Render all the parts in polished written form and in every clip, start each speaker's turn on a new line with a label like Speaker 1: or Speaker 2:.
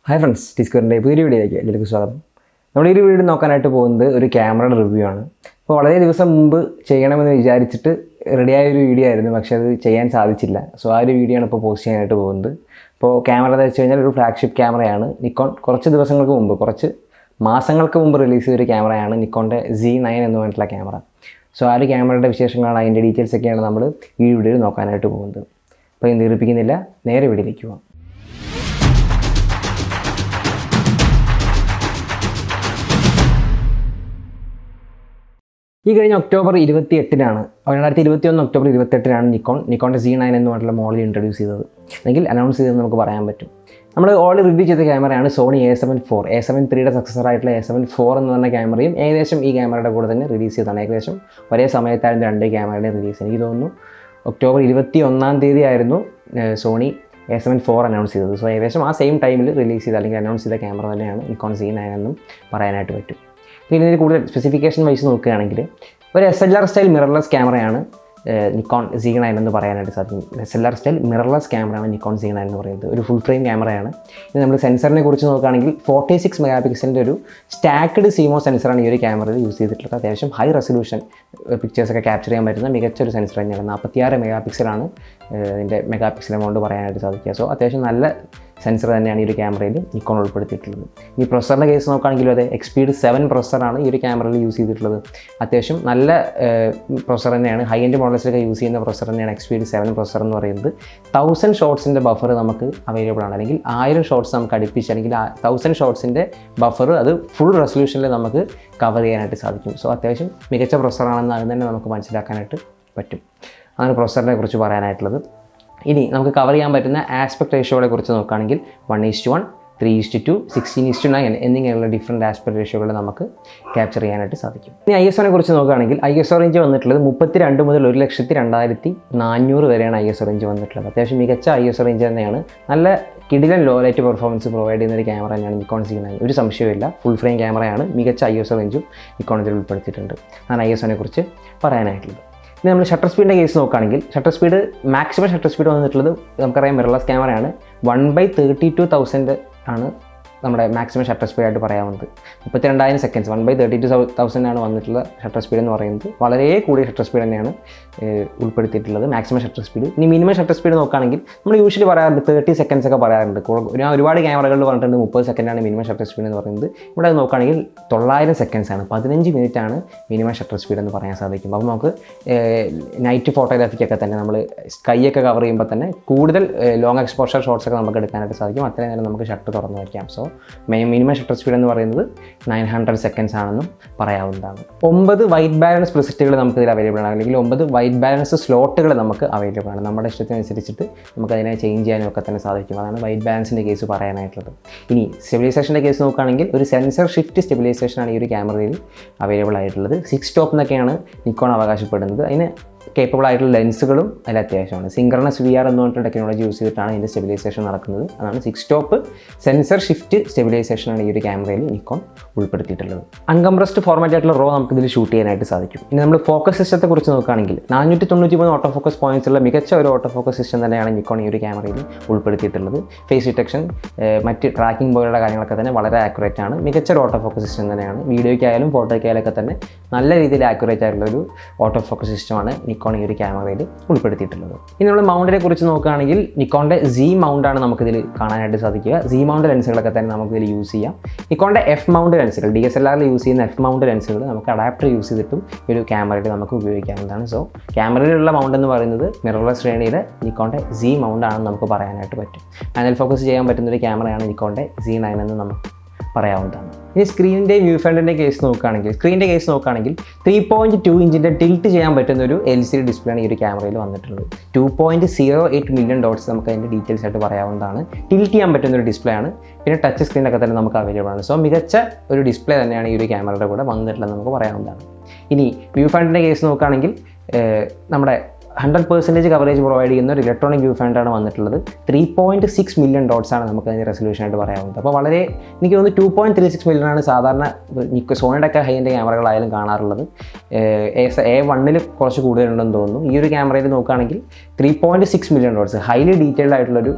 Speaker 1: Hi friends, ഡിസ്കവറിൻ്റെ പുതിയൊരു വീഡിയോയിലേക്ക് എല്ലാവർക്കും സ്വാഗതം. നമ്മൾ ഈ ഒരു വീഡിയോ നോക്കാനായിട്ട് പോകുന്നത് ഒരു ക്യാമറയുടെ റിവ്യൂ ആണ്. അപ്പോൾ വളരെ ദിവസം മുമ്പ് ചെയ്യണമെന്ന് വിചാരിച്ചിട്ട് റെഡിയായ ഒരു വീഡിയോ ആയിരുന്നു, പക്ഷേ അത് ചെയ്യാൻ സാധിച്ചില്ല. സോ ആ ഒരു വീഡിയോ ആണ് ഇപ്പോൾ പോസ്റ്റ് ചെയ്യാനായിട്ട് പോകുന്നത്. ഇപ്പോൾ ക്യാമറ എന്ന് വെച്ച് കഴിഞ്ഞാൽ ഒരു ഫ്ലാഗ്ഷിപ്പ് ക്യാമറയാണ്. നിക്കോൺ കുറച്ച് ദിവസങ്ങൾക്ക് മുമ്പ്, കുറച്ച് മാസങ്ങൾക്ക് മുമ്പ് റിലീസ് ചെയ്തൊരു ക്യാമറയാണ് നിക്കോണിൻ്റെ Z9 എന്ന് പറഞ്ഞിട്ടുള്ള ക്യാമറ. സോ ആ ഒരു ക്യാമറയുടെ വിശേഷങ്ങളാണ്, അതിൻ്റെ ഡീറ്റെയിൽസൊക്കെയാണ് നമ്മൾ ഈ വീഡിയോയിൽ നോക്കാനായിട്ട് പോകുന്നത്. അപ്പോൾ ഇത് ദീർഘിപ്പിക്കുന്നില്ല, നേരെ വീഡിയോയിലേക്ക് പോകാം. ഈ കഴിഞ്ഞ ഒക്ടോബർ 28-നാണ്, 2021 ഒക്ടോബർ 28-നാണ് നിക്കോണിൻ്റെ Z9 എന്ന് പറഞ്ഞിട്ടുള്ള മോഡൽ ഇൻട്രൊഡ്യൂസ് ചെയ്തത്, അല്ലെങ്കിൽ അനൗൺസ് ചെയ്തതെന്ന് നമുക്ക് പറയാൻ പറ്റും. നമ്മൾ ഓൾറെഡി റിവ്യൂ ചെയ്ത ക്യാമറയാണ് Sony A7 IV. A7 IIIയുടെ successor ആയിട്ടുള്ള A7 IV എന്ന് പറഞ്ഞ ക്യാമറയും ഏകദേശം ഈ ക്യാമറയുടെ കൂടെ തന്നെ റിലീസ് ചെയ്തതാണ്. ഏകദേശം ഒരേ സമയത്തായിരുന്നു രണ്ട് ക്യാമറയുടെ റിലീസ്. എനിക്ക് തോന്നുന്നു ഒക്ടോബർ 21 ആയിരുന്നു സോണി A7 IV അനൗൺസ് ചെയ്തത്. സോ ഏകദേശം ആ സെയിം ടൈമിൽ റിലീസ് ചെയ്ത അല്ലെങ്കിൽ അനൗൺസ് ചെയ്ത ക്യാമറ തന്നെയാണ് നിക്കോൺ Z9 എന്നും പറയാനായിട്ട് പറ്റും. പിന്നെ ഇതിന് കൂടുതൽ സ്പെസിഫിക്കേഷൻ വൈസ് നോക്കുകയാണെങ്കിൽ ഒരു SLR സ്റ്റൈൽ മിറർലെസ് ക്യാമറയാണ് നിക്കോൺ Z9 എന്ന് പറയാനായിട്ട് സാധിക്കും. SLR സ്റ്റൈൽ മിറർലെസ് ക്യാമറയാണ് നിക്കോൺ Z9 എന്ന് പറയുന്നത്. ഒരു ഫുൾ ഫ്രെയിം ക്യാമറയാണ്. ഇത് നമ്മൾ സെൻസറിനെ കുറിച്ച് നോക്കുകയാണെങ്കിൽ 46 മെഗാ പിക്സലിൻ്റെ ഒരു സ്റ്റാക്ക്ഡ് CMOS സെൻസറാണ് ഈ ഒരു ക്യാമറയിൽ യൂസ് ചെയ്തിട്ടുള്ളത്. അത്യാവശ്യം ഹൈ റെസൊല്യൂഷൻ പിക്ചേഴ്സൊക്കെ ക്യാപ്ചർ ചെയ്യാൻ പറ്റുന്ന മികച്ച ഒരു സെൻസർ തന്നെയാണ്. 46 മെഗാ പിക്സലാണ് ഇതിൻ്റെ മെഗാ പിക്സൽ എമൗണ്ട് പറയാനായിട്ട് സാധിക്കുക. സോ അത്യാവശ്യം നല്ല സെൻസർ തന്നെയാണ് ഈ ഒരു ക്യാമറയിൽ നിക്കോൺ ഉൾപ്പെടുത്തിയിട്ടുള്ളത്. ഈ പ്രൊസറിൻ്റെ കേസ് നോക്കുകയാണെങ്കിലും അതെ, XPD 7 പ്രൊസറാണ് ഈ ഒരു ക്യാമറയിൽ യൂസ് ചെയ്തിട്ടുള്ളത്. അത്യാവശ്യം നല്ല പ്രൊസർ തന്നെയാണ്. ഹൈ എൻഡ് മോഡൽസിലൊക്കെ യൂസ് ചെയ്യുന്ന പ്രൊസർ തന്നെയാണ് XPD 7 പ്രൊസർ എന്ന് പറയുന്നത്. 1000 ഷോട്ട്സിൻ്റെ ബഫർ നമുക്ക് അവൈലബിൾ ആണ്, അല്ലെങ്കിൽ 1000 ഷോട്ട്സ് നമുക്ക് അടുപ്പിച്ച്, അല്ലെങ്കിൽ 1000 ഷോട്ട്സിൻ്റെ ബഫർ അത് ഫുൾ റെസൊല്യൂഷനിൽ നമുക്ക് കവർ ചെയ്യാനായിട്ട് സാധിക്കും. സോ അത്യാവശ്യം മികച്ച പ്രൊസറാണെന്ന് അത് തന്നെ നമുക്ക് മനസ്സിലാക്കാനായിട്ട് പറ്റും. അതാണ് പ്രൊസറിനെ കുറിച്ച് പറയാനായിട്ടുള്ളത്. ഇനി നമുക്ക് കവർ ചെയ്യാൻ പറ്റുന്ന ആസ്പെക്ട് റേഷ്യോകളെ കുറിച്ച് നോക്കുകയാണെങ്കിൽ 1:1, 3:2, 16:9 എന്നിങ്ങനെയുള്ള ഡിഫറെൻറ്റ് ആസ്പെക്ട് റേഷ്യോകൾ നമുക്ക് ക്യാപ്ചർ ചെയ്യാനായിട്ട് സാധിക്കും. ഇനി ISOനെ കുറിച്ച് നോക്കുകയാണെങ്കിൽ ISO റേഞ്ച് വന്നിട്ടുള്ളത് 32 മുതൽ 1,02,400 വരെയാണ് ISO റേഞ്ച് വന്നിട്ടുള്ളത്. അത്യാവശ്യം മികച്ച ISO റേഞ്ച് തന്നെയാണ്. നല്ല കിടിലൻ ലോ ലൈറ്റ് പെർഫോമൻസ് പ്രൊവൈഡ് ചെയ്യുന്ന ഒരു ക്യാമറ തന്നെയാണ് നിക്കോൺ Z9. ഒരു സംശയമില്ല, ഫുൾ ഫ്രെയിം ക്യാമറയാണ്. മികച്ച ISO റേഞ്ചും നിക്കോൺ ഇതിൽ ഉൾപ്പെടുത്തിയിട്ടുണ്ട്. അതാണ് ISOനെ കുറിച്ച് പറയാനായിട്ടുള്ളത്. ഇനി നമ്മൾ ഷട്ടർ സ്പീഡിൻ്റെ കേസ് നോക്കുകയാണെങ്കിൽ മാക്സിമം ഷട്ടർ സ്പീഡ് വന്നിട്ടുള്ളത് നമുക്കറിയാം മിറർലെസ് ക്യാമറയാണ്. 1/32,000 ആണ് നമ്മുടെ മാക്സിമം ഷട്ടർ സ്പീഡായിട്ട് പറയാവുന്നത്. 32,000 സെക്കൻഡ്സ്, 1/32,000 ആണ് വന്നിട്ടുള്ള ഷട്ടർ സ്പീഡ് എന്ന് പറയുന്നത്. വളരെ കൂടിയ ഷട്ടർ സ്പീഡ് തന്നെയാണ് ഉൾപ്പെടുത്തിയിട്ടുള്ളത്, മാക്സിമം ഷട്ടർ സ്പീഡ്. ഇനി മിനിമം ഷട്ടർ സ്പീഡ് നോക്കുകയാണെങ്കിൽ നമ്മൾ യൂഷ്വലി പറയാറുണ്ട് 30 സെക്കൻഡ്സ് ഒക്കെ പറയാറുണ്ട്. ഞാൻ ഒരുപാട് ക്യാമറകളിൽ പറഞ്ഞിട്ടുണ്ട് 30 സെക്കൻഡാണ് മിനിമം ഷട്ടർ സ്പീഡ് എന്ന് പറയുന്നത്. ഇവിടെ നോക്കുകയാണെങ്കിൽ 900 സെക്കൻഡ്സ് ആണ്, 15 മിനിറ്റ് ആണ് മിനിമം ഷട്ടർ സ്പീഡ് എന്ന് പറയാൻ സാധിക്കും. അപ്പോൾ നമുക്ക് നൈറ്റ് ഫോട്ടോഗ്രാഫിക്കൊക്കെ തന്നെ നമ്മൾ സ്കൈയൊക്കെ കവർ ചെയ്യുമ്പോൾ തന്നെ കൂടുതൽ ലോങ് എക്സ്പോഷർ ഷോട്ട്സ് ഒക്കെ നമുക്ക് എടുക്കാനായിട്ട് സാധിക്കും. അത്രയും നേരം നമുക്ക് ഷട്ടർ തുറന്ന് വയ്ക്കാം. സോ മിനിമം ഷട്ടർ സ്പീഡ് എന്ന് പറയുന്നത് 900 സെക്കൻഡ്സ് ആണെന്നും പറയാവുന്നതാണ്. 9 വൈറ്റ് ബാലൻസ് പ്രിസെറ്റുകൾ നമുക്ക് ഇതിൽ അവൈലബിൾ ആണ്, അല്ലെങ്കിൽ 9 വൈറ്റ് ബാലൻസ് സ്ലോട്ടുകൾ നമുക്ക് അവൈലബിൾ ആണ്. നമ്മുടെ ഇഷ്ടത്തിനനുസരിച്ചിട്ട് നമുക്കതിനെ ചേഞ്ച് ചെയ്യാനും ഒക്കെ തന്നെ സാധിക്കും. അതാണ് വൈറ്റ് ബാലൻസിൻ്റെ കേസ് പറയാനായിട്ടുള്ളത്. ഇനി സ്റ്റെബിലൈസേഷൻ്റെ കേസ് നോക്കുകയാണെങ്കിൽ ഒരു സെൻസർ ഷിഫ്റ്റ് സ്റ്റെബിലൈസേഷനാണ് ഈ ഒരു ക്യാമറയിൽ അവൈലബിൾ ആയിട്ടുള്ളത്. 6 സ്റ്റോപ്പ് എന്നൊക്കെയാണ് നിക്കോൺ അവകാശപ്പെടുന്നത്. അതിന് കേപ്പബിൾ ആയിട്ടുള്ള ലെൻസുകളും അതിൽ അത്യാവശ്യമാണ്. സിങ്ക്രണസ് VR എന്ന് പറഞ്ഞിട്ട് ടെക്നോളജി യൂസ് ചെയ്തിട്ടാണ് ഇതിൻ്റെ സ്റ്റെബിലൈസേഷൻ നടക്കുന്നത്. അതാണ് 6 സ്റ്റോപ്പ് സെൻസർ ഷിഫ്റ്റ് സ്റ്റെബിലൈസേഷനാണ് ഈ ഒരു ക്യാമറയിൽ നിക്കോൺ ഉൾപ്പെടുത്തിയിട്ടുള്ളത്. അൺകംപ്രസ്ഡ് ഫോർമാറ്റ് ആയിട്ടുള്ള റോ നമുക്ക് ഇതിൽ ഷൂട്ട് ചെയ്യാനായിട്ട് സാധിക്കും. ഇനി നമ്മൾ ഫോക്കസ് സിസ്റ്റത്തെ കുറിച്ച് നോക്കുകയാണെങ്കിൽ 493 ഓട്ടോ ഫോക്കസ് പോയിന്റ്സ് ഉള്ള മികച്ച ഒരു ഓട്ടോ ഫോക്കസ് സിസ്റ്റം തന്നെയാണ് നിക്കോൺ ഈ ഒരു ക്യാമറയിൽ ഉൾപ്പെടുത്തിയിട്ടുള്ളത്. ഫേസ് ഡിറ്റക്ഷൻ, മറ്റ് ട്രാക്കിംഗ് പോലുള്ള കാര്യങ്ങളൊക്കെ തന്നെ വളരെ ആക്യുറേറ്റ് ആണ്. മികച്ച ഒരു ഓട്ടോ ഫോക്കസ് സിസ്റ്റം തന്നെയാണ്. വീഡിയോയ്ക്കായാലും ഫോട്ടോയ്ക്കായാലും ഒക്കെ തന്നെ നല്ല രീതിയിൽ ആക്യുറേറ്റ് ആയിട്ടുള്ള ഒരു ഓട്ടോ ഫോക്കസ് സിസ്റ്റമാണ് നിക്കോൺ ഈ ഒരു ക്യാമറയിൽ ഉൾപ്പെടുത്തിയിട്ടുള്ളത്. ഇനി നമ്മൾ മൗണ്ടിനെ കുറിച്ച് നോക്കുകയാണെങ്കിൽ നിക്കോണിൻ്റെ Z മൗണ്ടാണ് നമുക്കിതിൽ കാണാനായിട്ട് സാധിക്കുക. Z മൗണ്ട് ലെൻസുകളൊക്കെ തന്നെ നമുക്കിതിൽ യൂസ് ചെയ്യാം. നിക്കോണിൻ്റെ F മൗണ്ട് ലെൻസുകൾ, DSLRൽ യൂസ് ചെയ്യുന്ന F മൗണ്ട് ലെൻസുകൾ നമുക്ക് അഡാപ്റ്റർ യൂസ് ചെയ്തിട്ടും ഈ ഒരു ക്യാമറയിൽ നമുക്ക് ഉപയോഗിക്കാവുന്നതാണ്. സോ ക്യാമറയിലുള്ള മൗണ്ട് എന്ന് പറയുന്നത് മിറർലെസ് ശ്രേണിയുടെ നിക്കോണിൻ്റെ Z മൗണ്ടാണെന്ന് നമുക്ക് പറയാനായിട്ട് പറ്റും. പാനൽ ഫോക്കസ് ചെയ്യാൻ പറ്റുന്നൊരു ക്യാമറയാണ് നിക്കോണിൻ്റെ Z9 എന്ന് നമുക്ക് പറയാവുന്നതാണ്. ഇനി സ്ക്രീനിൻ്റെയും വ്യൂ ഫ്രണ്ടിൻ്റെയും കേസ് നോക്കുകയാണെങ്കിൽ 3.2 ഇഞ്ചിൻ്റെ ടിൽറ്റ് ചെയ്യാൻ പറ്റുന്ന ഒരു LCD ഡിസ്പ്ലേയാണ് ഈ ഒരു ക്യാമറയിൽ വന്നിട്ടുള്ളത്. 2.08 മില്യൺ ഡോട്ട്സ് നമുക്ക് അതിൻ്റെ ഡീറ്റെയിൽസ് ആയിട്ട് പറയാവുന്നതാണ്. ടിൽറ്റ് ചെയ്യാൻ പറ്റുന്ന ഒരു ഡിസ്പ്ലേ ആണ്. പിന്നെ ടച്ച് സ്ക്രീനൊക്കെ തന്നെ നമുക്ക് അവൈലബിൾ ആണ്. സോ മികച്ച ഒരു ഡിസ്പ്ലേ തന്നെയാണ് ഈ ഒരു ക്യാമറയുടെ കൂടെ വന്നിട്ടുള്ളത് നമുക്ക് പറയാവുന്നതാണ്. ഇനി വ്യൂ ഫ്രണ്ടിൻ്റെ കേസ് നോക്കുകയാണെങ്കിൽ നമ്മുടെ 100% കവറേജ് പ്രൊവൈഡ് ചെയ്യുന്ന ഒരു ഇലക്ട്രോണിക് വ്യൂ ഫൈൻഡറാണ് വന്നിട്ടുള്ളത്. 3.6 മില്യൺ ഡോട്ട്സ് ആണ് നമുക്ക് അതിൻ്റെ റെസൊല്യൂഷനായിട്ട് പറയാവുന്നത്. അപ്പോൾ വളരെ എനിക്ക് തോന്നുന്നു 2.36 മില്യൺ ആണ് സാധാരണ സോണിയുടെ ഒക്കെ ഹൈ എൻഡ് ക്യാമറകളായാലും കാണാറുള്ളത്. A1 കുറച്ച് കൂടുതലുണ്ടെന്ന് തോന്നുന്നു. ഈ ഒരു ക്യാമറയിൽ നോക്കുകയാണെങ്കിൽ 3.6 മില്യൺ ഡോട്ട്സ് ഹൈലി ഡീറ്റെയിൽഡ് ആയിട്ടുള്ളൊരു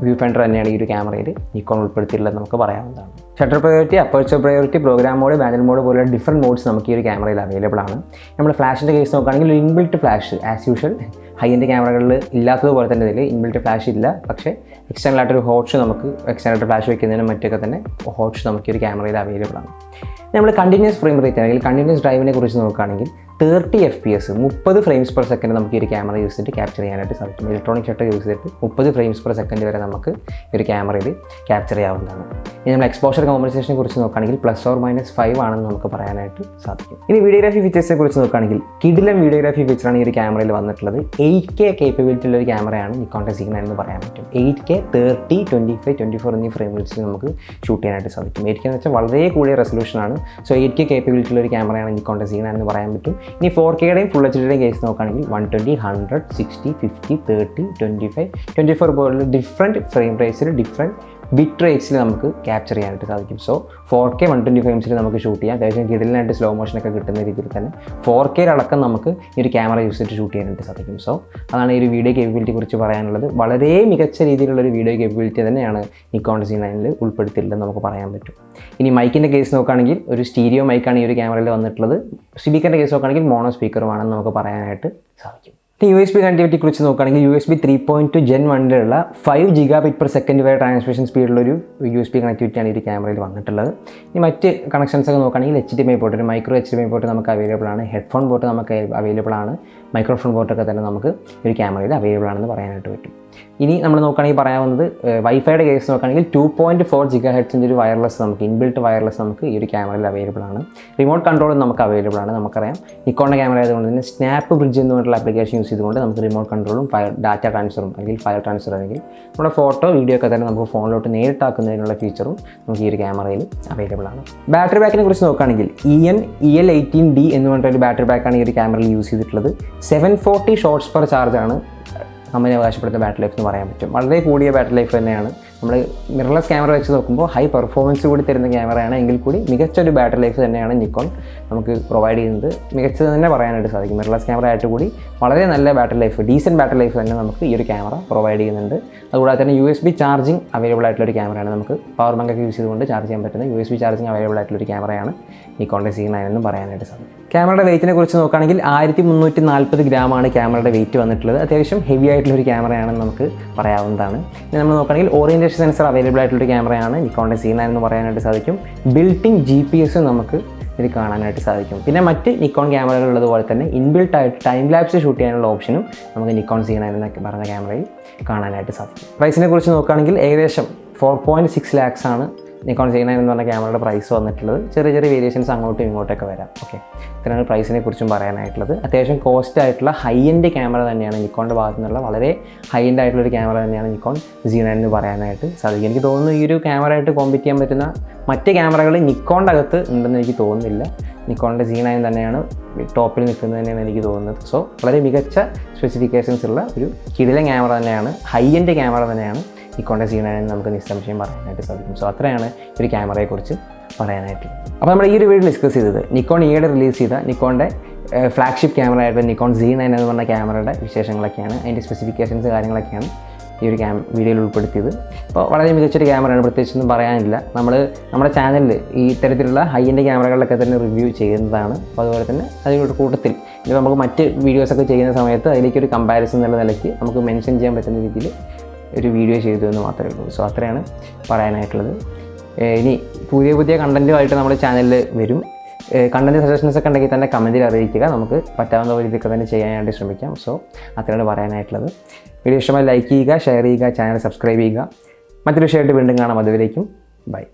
Speaker 1: വ്യൂ ഫൈൻഡർ തന്നെയാണ് ഈ ഒരു ക്യാമറയിൽ നിക്കോൺ ഉൾപ്പെടുത്തിയിട്ടുള്ളത് നമുക്ക് പറയാവുന്നതാണ്. Shutter priority, aperture priority, program mode, manual mode പോലുള്ള ഡിഫറെൻറ്റ് മോഡ്സ് നമുക്ക് ഈ ഒരു ക്യാമറയിൽ അവൈലബിൾ ആണ്. നമ്മൾ ഫ്ലാഷിൻ്റെ കേസ് നോക്കുകയാണെങ്കിൽ inbuilt flash as usual high end ക്യാമറകളിൽ ഇല്ലാത്തതുപോലെ തന്നെ ഇതിൽ ഇൻബിൽറ്റ് ഫ്ലാഷ് ഇല്ല. പക്ഷേ എക്സ്റ്റേണലായിട്ടൊരു ഹോട്ട് ഷോ നമുക്ക് എക്സ്റ്റേണലായിട്ട് ഫ്ലാഷ് വയ്ക്കുന്നതിനും മറ്റൊക്കെ തന്നെ ഹോട്ട് ഷോ നമുക്ക് ഈ ഒരു ക്യാമറയിൽ അവൈലബിൾ ആണ്. നമ്മൾ കണ്ടിന്യൂസ് ഫ്രെയിം റേറ്റ് അല്ലെങ്കിൽ കണ്ടിന്യൂസ് ഡ്രൈവിനെ കുറിച്ച് നോക്കുകയാണെങ്കിൽ 30 FPS 30 ഫ്രെയിംസ് പെർ സെക്കൻഡ് നമുക്ക് ഈ ഒരു ക്യാമറ യൂസ് ചെയ്തിട്ട് ക്യാപ്ചർ ചെയ്യാനായിട്ട് സാധിക്കും. ഇലക്ട്രോണിക് ഷട്ടർ യൂസ് ചെയ്തിട്ട് 30 ഫ്രെയിംസ് പെർ സെക്കൻഡ് വരെ നമുക്ക് ഈ ഒരു ക്യാമറയിൽ ക്യാപ്ചർ ചെയ്യാവുന്നതാണ്. ഇനി നമ്മൾ എക്സ്പോഷർ കോമ്പൻസേഷനെ കുറിച്ച് നോക്കുകയാണെങ്കിൽ +or-5 ആണെന്ന് നമുക്ക് പറയാനായിട്ട് സാധിക്കും. ഇനി വീഡിയോഗ്രാഫി ഫീച്ചേഴ്സിനെ കുറിച്ച് നോക്കുകയാണെങ്കിൽ കിടിലൻ വീഡിയോഗ്രാഫി ഫീച്ചറാണ് ഈ ഒരു ക്യാമറയിൽ വന്നിട്ടുള്ളത്. 8K കേപ്പബിലിറ്റി ഉള്ള ഒരു ക്യാമറയാണ് നിക്കോണിൻ്റെ Z9 എന്ന് പറയാൻ പറ്റും. 8K 30, 25, 24 എന്നീ ഫ്രെയിം റേറ്റ്സിൽ നമുക്ക് ഷൂട്ട് ചെയ്യാനായിട്ട് സാധിക്കും. 8K എന്ന് വെച്ചാൽ വളരെ കൂടിയ റെസൊല്യൂഷനാണ്. സോ 8K കേപ്പബിലിറ്റി ഉള്ള ഒരു ക്യാമറയാണ് നിക്കോണിൻ്റെ Z9 എന്ന് പറയാൻ പറ്റും. ഇനി 4Kയുടെയും ഫുൾ HDയുടെയും കേസ് നോക്കുകയാണെങ്കിൽ 120, 100, 60, 50, 30, 25, 24 പോലുള്ള ഡിഫറെൻറ്റ് ഫ്രെയിം റേറ്റ്സിൽ ഡിഫറെൻറ്റ് ബിറ്റ് റേറ്റ്സിൽ നമുക്ക് ക്യാപ്ചർ ചെയ്യാനായിട്ട് സാധിക്കും. സോ 4K 120 ഫ്രെയിംസിൽ നമുക്ക് ഷൂട്ട് ചെയ്യാം. അത്യാവശ്യം കിടലിനായിട്ട് സ്ലോ മോഷനൊക്കെ കിട്ടുന്ന രീതിയിൽ തന്നെ 4K അടക്കം നമുക്ക് ഈ ഒരു ക്യാമറ യൂസ് ചെയ്തിട്ട് ഷൂട്ട് ചെയ്യാനായിട്ട് സാധിക്കും. സോ അതാണ് ഈ ഒരു വീഡിയോ കേപ്പബിലിറ്റി കുറിച്ച് പറയാനുള്ളത്. വളരെ മികച്ച രീതിയിലുള്ളൊരു വീഡിയോ കേപ്പബിലിറ്റി തന്നെയാണ് നിക്കോൺ Z9 ഉൾപ്പെടുത്തിയിട്ടുള്ളത് നമുക്ക് പറയാൻ പറ്റും. ഇനി മൈക്കിൻ്റെ കേസ് നോക്കുകയാണെങ്കിൽ ഒരു സ്റ്റീരിയോ മൈക്കാണ് ഈ ഒരു ക്യാമറയിൽ വന്നിട്ടുള്ളത്. സ്പീക്കറിൻ്റെ കേസ് നോക്കുകയാണെങ്കിൽ മോണോ സ്പീക്കറുമാണെന്ന് നമുക്ക് പറയാനായിട്ട് സാധിക്കും. USB കണക്ടിവിറ്റി കുറിച്ച് നോക്കുകയാണെങ്കിൽ USB 3.2 Gen 1ലുള്ള 5 Gbps വരെ ട്രാൻസ്മിഷൻ സ്പീഡിലൊരു USB കണക്ടിവിറ്റിയാണ് ഈ ഒരു ക്യാമറയിൽ വന്നിട്ടുള്ളത്. ഇനി മറ്റ് കണക്ഷൻസ് ഒക്കെ നോക്കുകയാണെങ്കിൽ HDMI പോർട്ട്, ഒരു മൈക്രോ HDMI പോർട്ട് നമുക്ക് അവൈലബിൾ ആണ്. ഹെഡ്ഫോൺ പോർട്ട് നമുക്ക് അവൈലബിൾ ആണ്. മൈക്രോഫോൺ പോർട്ടൊക്കെ തന്നെ നമുക്ക് ഈ ഒരു ക്യാമറയിൽ അവൈലബിൾ ആണെന്ന് പറയാനായിട്ട് പറ്റും. ഇനി നമ്മൾ നോക്കുകയാണെങ്കിൽ പറയാവുന്നത് വൈഫൈയുടെ കേസ് നോക്കുകയാണെങ്കിൽ 2.4 GHz ഒരു വയർലെസ് നമുക്ക് ഇൻബിൽറ്റ് വയർലെസ് നമുക്ക് ഈ ഒരു ക്യാമറയിൽ അവൈലബിൾ ആണ്. റിമോട്ട് കൺട്രോളും നമുക്ക് അവൈലബിൾ ആണ്. നമുക്കറിയാം നിക്കോണിൻ്റെ ക്യാമറ ആയതുകൊണ്ട് തന്നെ സ്നാപ്പ് ബ്രിഡ്ജ് എന്ന് പറഞ്ഞിട്ടുള്ള ആപ്ലിക്കേഷൻ യൂസ് ചെയ്തുകൊണ്ട് നമുക്ക് റിമോട്ട് കൺട്രോളും ഡാറ്റ ട്രാൻസ്ഫറും അല്ലെങ്കിൽ ഫയൽ ട്രാൻസ്ഫർ അല്ലെങ്കിൽ നമ്മുടെ ഫോട്ടോ വീഡിയോ ഒക്കെ തന്നെ നമുക്ക് ഫോണിലോട്ട് നേരിട്ടാക്കുന്നതിനുള്ള ഫീച്ചറും നമുക്ക് ഈ ഒരു ക്യാമറയിൽ അവൈലബിൾ ആണ്. ബാറ്ററി ബാക്കിനെ കുറിച്ച് നോക്കുകയാണെങ്കിൽ EL18D എന്ന് പറഞ്ഞിട്ടൊരു ബാറ്ററി ബാക്കാണ് ഈ ഒരു ക്യാമറയിൽ യൂസ് ചെയ്തിട്ടുള്ളത്. 740 ഷോട്ട്സ് പെർ ചാർജാണ് കമ്പനി അവകാശപ്പെടുന്ന ബാറ്ററി ലൈഫ് എന്ന് പറയാൻ പറ്റും. വളരെ കൂടിയ ബാറ്ററി ലൈഫ് തന്നെയാണ്. നമ്മൾ മിറർലെസ് ക്യാമറ വെച്ച് നോക്കുമ്പോൾ ഹൈ പെർഫോമൻസ് കൂടി തരുന്ന ക്യാമറയാണ് എങ്കിൽ കൂടി മികച്ചൊരു ബാറ്ററി ലൈഫ് തന്നെയാണ് നിക്കോൺ നമുക്ക് പ്രൊവൈഡ് ചെയ്യുന്നത്. മികച്ചത് തന്നെ പറയാനായിട്ട് സാധിക്കും. മിറർലെസ് ക്യാമറ ആയിട്ട് കൂടി വളരെ നല്ല battery life, decent battery life തന്നെ നമുക്ക് ഈ ഒരു ക്യാമറ പ്രൊവൈഡ് ചെയ്യുന്നുണ്ട്. അതുകൂടാതെ തന്നെ USB ചാർജിങ് അവൈലബിൾ ആയിട്ടുള്ളൊരു ക്യാമറയാണ്. നമുക്ക് പവർ ബാങ്കൊക്കെ യൂസ് ചെയ്തുകൊണ്ട് ചാർജ് ചെയ്യാൻ പറ്റുന്ന USB ചാർജിങ് അവൈലബിൾ ആയിട്ടുള്ളൊരു ക്യാമറയാണ് നിക്കോണിൻ്റെ Z9 എന്നും പറയാനായിട്ട് സാധിക്കും. ക്യാമറയുടെ വെയിറ്റിനെ കുറിച്ച് നോക്കുകയാണെങ്കിൽ 1340 ഗ്രാമാണ് ക്യാമറയുടെ വെയിറ്റ് വന്നിട്ടുള്ളത്. അത്യാവശ്യം ഹെവി ആയിട്ടുള്ളൊരു ക്യാമറയാണെന്ന് നമുക്ക് പറയാവുന്നതാണ്. ഇനി നമ്മൾ നോക്കുകയാണെങ്കിൽ ഓറിയൻറ്റേഷൻ സെൻസർ അവൈലബിൾ ആയിട്ടുള്ളൊരു ക്യാമറയാണ് നിക്കോണിൻ്റെ Z9 എന്ന് പറയാനായിട്ട് സാധിക്കും. ബിൽട്ടിൻ GPS നമുക്ക് ഇത് കാണാനായിട്ട് സാധിക്കും. പിന്നെ മറ്റ് നിക്കോൺ ക്യാമറകളുള്ളതുപോലെ തന്നെ ഇൻബിൽട്ട് ആയിട്ട് ടൈം ലാപ്സ് ഷൂട്ട് ചെയ്യാനുള്ള ഓപ്ഷനും നമുക്ക് നിക്കോൺ Z9 എന്നൊക്കെ പറഞ്ഞ ക്യാമറയിൽ കാണാനായിട്ട് സാധിക്കും. പ്രൈസിനെ കുറിച്ച് നോക്കുകയാണെങ്കിൽ ഏകദേശം 4.6 lakhs ആണ് നിക്കോൺ Z9 എന്ന് പറഞ്ഞ ക്യാമറയുടെ പ്രൈസ് വന്നിട്ടുള്ളത്. ചെറിയ ചെറിയ വേരിയേഷൻസ് അങ്ങോട്ടും ഇങ്ങോട്ടൊക്കെ വരാം. ഓക്കെ, ഇത്രയാണ് പ്രൈസിനെ കുറിച്ചും പറയാനായിട്ടുള്ളത്. അത്യാവശ്യം കോസ്റ്റ് ആയിട്ടുള്ള ഹൈ എൻഡ് ക്യാമറ തന്നെയാണ് നിക്കോണിൻ്റെ ഭാഗത്തു നിന്നുള്ള വളരെ ഹൈ എൻഡ് ആയിട്ടുള്ളൊരു ക്യാമറ തന്നെയാണ് നിക്കോൺ Z9 എന്ന് പറയാനായിട്ട് സാധിക്കും. എനിക്ക് തോന്നുന്നു ഈ ഒരു ക്യാമറയായിട്ട് കോമ്പീറ്റ് ചെയ്യാൻ പറ്റുന്ന മറ്റ് ക്യാമറകൾ നിക്കോണിൻ്റെ അകത്ത് ഉണ്ടെന്ന് എനിക്ക് തോന്നുന്നില്ല. നിക്കോണിൻ്റെ Z9 തന്നെയാണ് ടോപ്പിൽ നിൽക്കുന്നത് തന്നെയാണ് എനിക്ക് തോന്നുന്നത്. സോ വളരെ മികച്ച സ്പെസിഫിക്കേഷൻസ് ഉള്ള ഒരു കിടിലൻ ക്യാമറ തന്നെയാണ്, ഹൈ എൻഡ് ക്യാമറ തന്നെയാണ് നിക്കോണിൻ്റെ Z9 നമുക്ക് നിസ്സംശയം പറയാനായിട്ട് സാധിക്കും. സോ അത്രയാണ് ഒരു ക്യാമറയെക്കുറിച്ച് പറയാനായിട്ട്. അപ്പോൾ നമ്മൾ ഈ ഒരു വീഡിയോ ഡിസ്കസ് ചെയ്തത് നിക്കോൺ ഈയിടെ റിലീസ് ചെയ്ത നിക്കോണിൻ്റെ ഫ്ലാഗ്ഷിപ്പ് ക്യാമറ ആയിട്ട് നിക്കോൺ Z9 എന്ന് പറഞ്ഞ ക്യാമറയുടെ വിശേഷങ്ങളൊക്കെയാണ്, അതിൻ്റെ സ്പെസിഫിക്കേഷൻസ് കാര്യങ്ങളൊക്കെയാണ് ഈ ഒരു വീഡിയോയിൽ ഉൾപ്പെടുത്തിയത്. അപ്പോൾ വളരെ മികച്ചൊരു ക്യാമറയാണ്, പ്രത്യേകിച്ചൊന്നും പറയാനില്ല. നമ്മുടെ ചാനലിൽ ഈ ഇത്തരത്തിലുള്ള ഹൈ എൻഡ് ക്യാമറകളിലൊക്കെ തന്നെ റിവ്യൂ ചെയ്യുന്നതാണ്. അപ്പോൾ അതുപോലെ തന്നെ അതിൻ്റെ കൂട്ടത്തിൽ ഇപ്പോൾ നമുക്ക് മറ്റ് വീഡിയോസൊക്കെ ചെയ്യുന്ന സമയത്ത് അതിലേക്കൊരു കമ്പാരിസൺ എന്നുള്ള നിലയ്ക്ക് നമുക്ക് മെൻഷൻ ചെയ്യാൻ പറ്റുന്ന രീതിയിൽ ഒരു വീഡിയോ ചെയ്തു എന്ന് മാത്രമേ ഉള്ളൂ. സോ അത്രയാണ് പറയാനായിട്ടുള്ളത്. ഇനി പുതിയ കണ്ടൻറ്റുമായിട്ട് നമ്മുടെ ചാനലിൽ വരും. കണ്ടൻറ്റ് സജഷൻസ് ഒക്കെ ഉണ്ടെങ്കിൽ തന്നെ കമൻറ്റിൽ അറിയിക്കുക. നമുക്ക് പറ്റാവുന്ന രീതിയൊക്കെ തന്നെ ചെയ്യാനായിട്ട് ശ്രമിക്കാം. സോ അത്രയാണ് പറയാനായിട്ടുള്ളത്. വീഡിയോ ഇഷ്ടമായി ലൈക്ക് ചെയ്യുക, ഷെയർ ചെയ്യുക, ചാനൽ സബ്സ്ക്രൈബ് ചെയ്യുക. മറ്റൊരു വിഷയമായിട്ട് വീണ്ടും കാണാം. അതുവരേക്കും ബൈ.